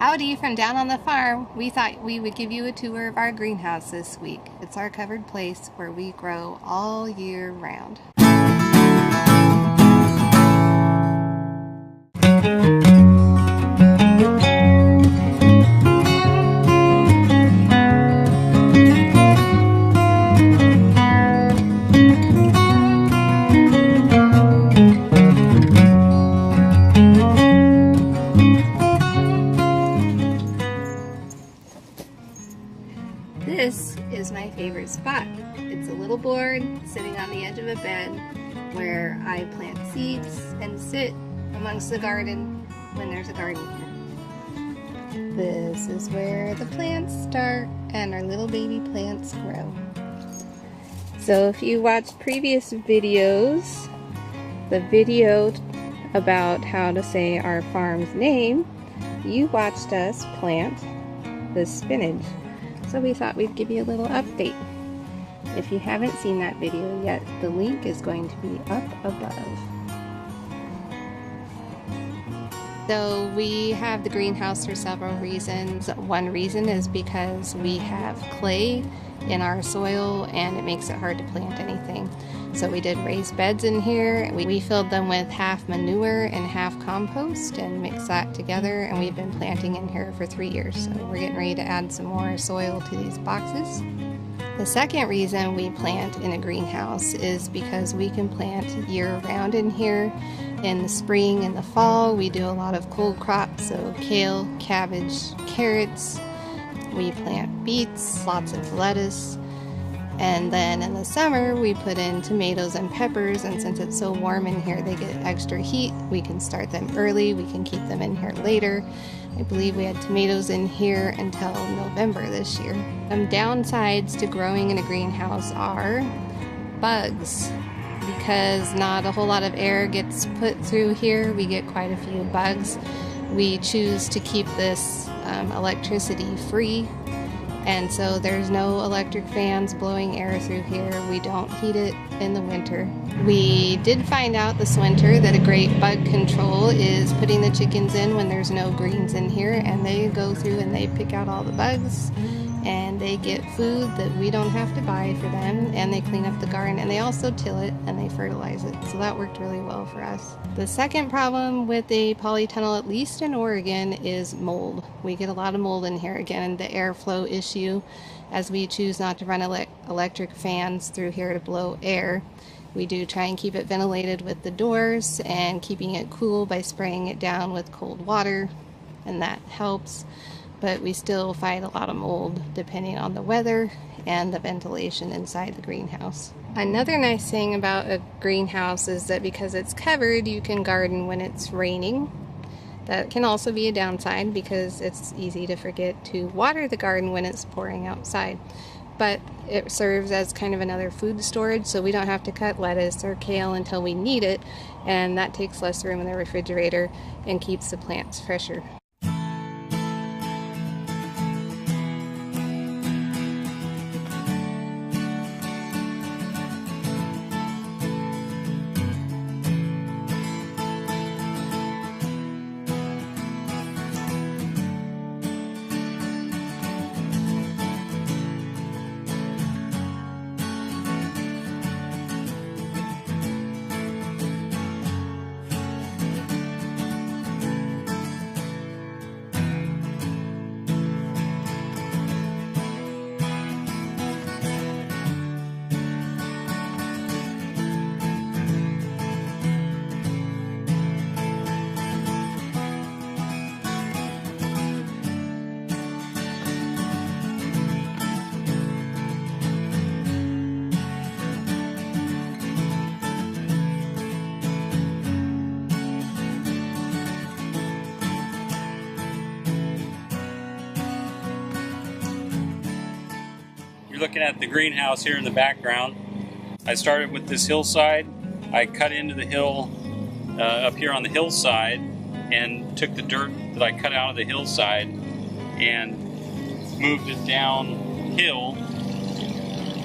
Howdy from down on the farm. We thought we would give you a tour of our greenhouse this week. It's our covered place where we grow all year round. This is my favorite spot. It's a little board sitting on the edge of a bed where I plant seeds and sit amongst the garden when there's a garden here. This is where the plants start and our little baby plants grow. So if you watched previous videos, the video about how to say our farm's name, you watched us plant the spinach. So we thought we'd give you a little update. If you haven't seen that video yet, the link is going to be up above. So we have the greenhouse for several reasons. One reason is because we have clay in our soil and it makes it hard to plant anything. So we did raised beds in here. We filled them with half manure and half compost and mixed that together, and we've been planting in here for 3 years. So we're getting ready to add some more soil to these boxes. The second reason we plant in a greenhouse is because we can plant year-round in here. In the spring and the fall, we do a lot of cold crops, so kale, cabbage, carrots. We plant beets, lots of lettuce. And then in the summer, we put in tomatoes and peppers, and since it's so warm in here, they get extra heat. We can start them early, we can keep them in here later. I believe we had tomatoes in here until November this year. Some downsides to growing in a greenhouse are bugs. Because not a whole lot of air gets put through here, we get quite a few bugs. We choose to keep this electricity free. And so there's no electric fans blowing air through here. We don't heat it in the winter. We did find out this winter that a great bug control is putting the chickens in when there's no greens in here, and they go through and they pick out all the bugs and they get food that we don't have to buy for them, and they clean up the garden, and they also till it and they fertilize it. So that worked really well for us. The second problem with a polytunnel, at least in Oregon, is mold. We get a lot of mold in here. Again, the airflow issue, as we choose not to run electric fans through here to blow air. We do try and keep it ventilated with the doors and keeping it cool by spraying it down with cold water, and that helps. But we still fight a lot of mold depending on the weather and the ventilation inside the greenhouse. Another nice thing about a greenhouse is that because it's covered, you can garden when it's raining. That can also be a downside because it's easy to forget to water the garden when it's pouring outside. But it serves as kind of another food storage, so we don't have to cut lettuce or kale until we need it, and that takes less room in the refrigerator and keeps the plants fresher. Looking at the greenhouse here in the background. I started with this hillside. I cut into the hill up here on the hillside and took the dirt that I cut out of the hillside and moved it downhill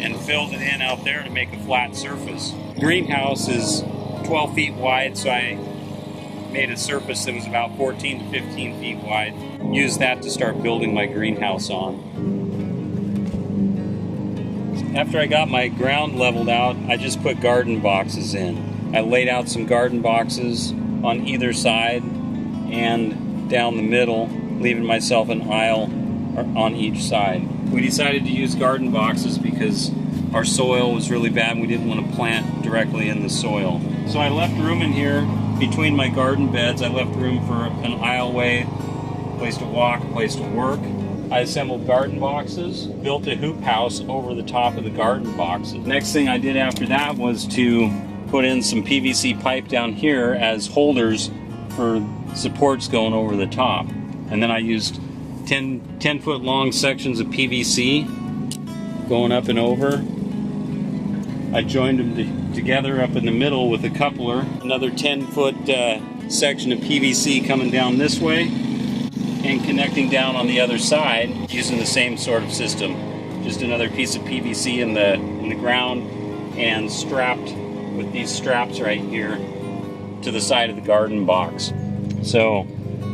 and filled it in out there to make a flat surface. The greenhouse is 12 feet wide, so I made a surface that was about 14 to 15 feet wide. Used that to start building my greenhouse on. After I got my ground leveled out, I just put garden boxes in. I laid out some garden boxes on either side and down the middle, leaving myself an aisle on each side. We decided to use garden boxes because our soil was really bad and we didn't want to plant directly in the soil. So I left room in here between my garden beds. I left room for an aisleway, place to walk, a place to work. I assembled garden boxes, built a hoop house over the top of the garden boxes. Next thing I did after that was to put in some PVC pipe down here as holders for supports going over the top. And then I used 10-foot long sections of PVC going up and over. I joined them together up in the middle with a coupler. Another 10-foot section of PVC coming down this way and connecting down on the other side using the same sort of system. Just another piece of PVC in the ground and strapped with these straps right here to the side of the garden box. So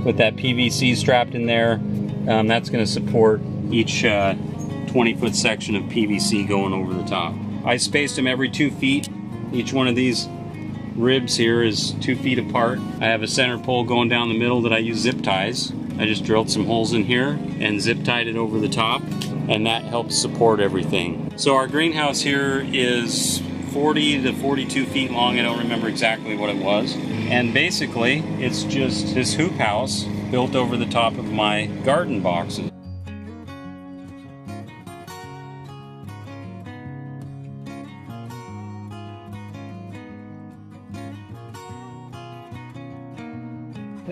with that PVC strapped in there, that's going to support each 20-foot section of PVC going over the top. I spaced them every 2 feet. Each one of these ribs here is 2 feet apart. I have a center pole going down the middle that I use zip ties. I just drilled some holes in here and zip tied it over the top, and that helps support everything. So our greenhouse here is 40 to 42 feet long. I don't remember exactly what it was. And basically, it's just this hoop house built over the top of my garden boxes.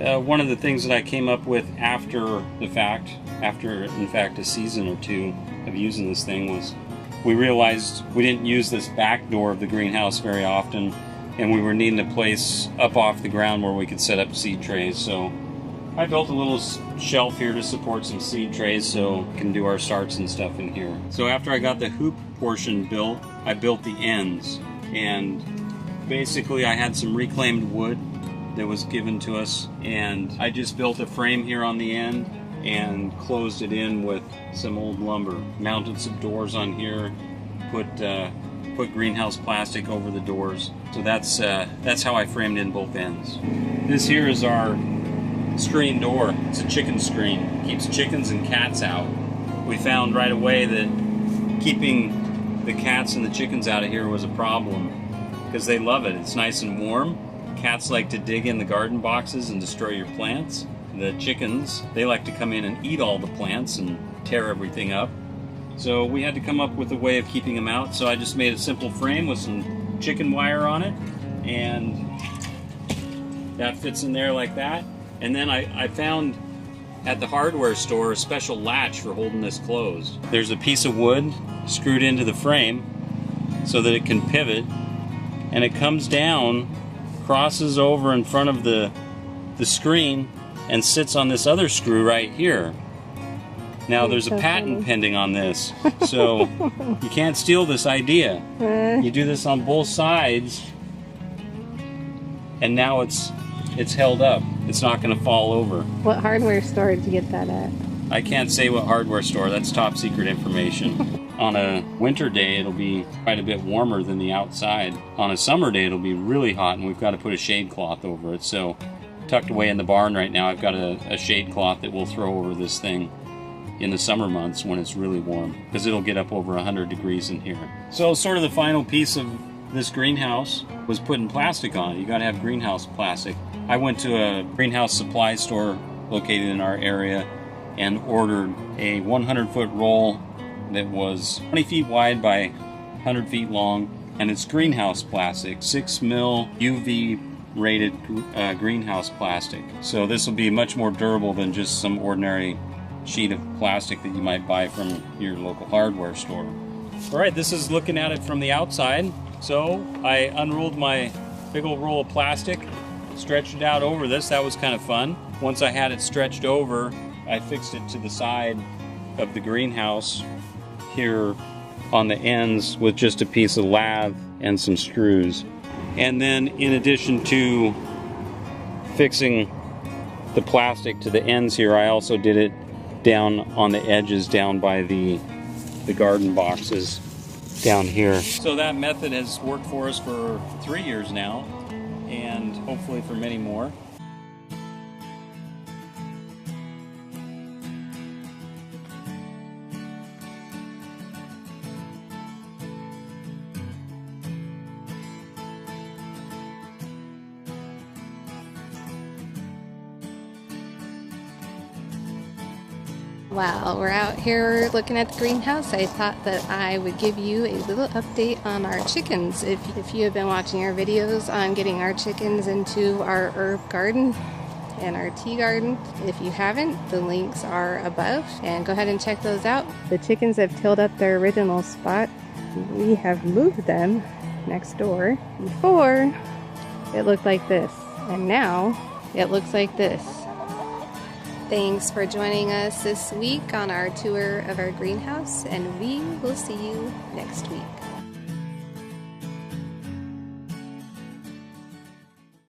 One of the things that I came up with after the fact, after in fact a season or two of using this thing, was we realized we didn't use this back door of the greenhouse very often, and we were needing a place up off the ground where we could set up seed trays. So I built a little shelf here to support some seed trays so we can do our starts and stuff in here. So after I got the hoop portion built, I built the ends. And basically I had some reclaimed wood that was given to us, and I just built a frame here on the end and closed it in with some old lumber. Mounted some doors on here, put greenhouse plastic over the doors. So that's how I framed in both ends. This here is our screen door. It's a chicken screen. Keeps chickens and cats out. We found right away that keeping the cats and the chickens out of here was a problem because they love it. It's nice and warm. Cats like to dig in the garden boxes and destroy your plants. The chickens, they like to come in and eat all the plants and tear everything up. So we had to come up with a way of keeping them out. So I just made a simple frame with some chicken wire on it, and that fits in there like that. And then I found at the hardware store a special latch for holding this closed. There's a piece of wood screwed into the frame so that it can pivot, and it comes down, crosses over in front of the screen, and sits on this other screw right here. Now there's a patent pending on this, so you can't steal this idea. You do this on both sides, and now it's held up. It's not going to fall over. What hardware store did you get that at? I can't say what hardware store. That's top secret information. On a winter day, it'll be quite a bit warmer than the outside. On a summer day, it'll be really hot, and we've got to put a shade cloth over it. So tucked away in the barn right now, I've got a shade cloth that we'll throw over this thing in the summer months when it's really warm, because it'll get up over 100 degrees in here. So sort of the final piece of this greenhouse was putting plastic on it. You got to have greenhouse plastic. I went to a greenhouse supply store located in our area and ordered a 100-foot roll that was 20 feet wide by 100 feet long, and it's greenhouse plastic, 6 mil UV rated greenhouse plastic. So this will be much more durable than just some ordinary sheet of plastic that you might buy from your local hardware store. All right, this is looking at it from the outside. So I unrolled my big old roll of plastic, stretched it out over this. That was kind of fun. Once I had it stretched over, I fixed it to the side of the greenhouse here on the ends with just a piece of lath and some screws. And then in addition to fixing the plastic to the ends here, I also did it down on the edges, down by the garden boxes down here. So that method has worked for us for 3 years now, and hopefully for many more. While we're out here looking at the greenhouse, I thought that I would give you a little update on our chickens. If you have been watching our videos on getting our chickens into our herb garden and our tea garden, if you haven't, the links are above, and go ahead and check those out. The chickens have tilled up their original spot. We have moved them next door. Before, it looked like this, and now it looks like this. Thanks for joining us this week on our tour of our greenhouse, and we will see you next week.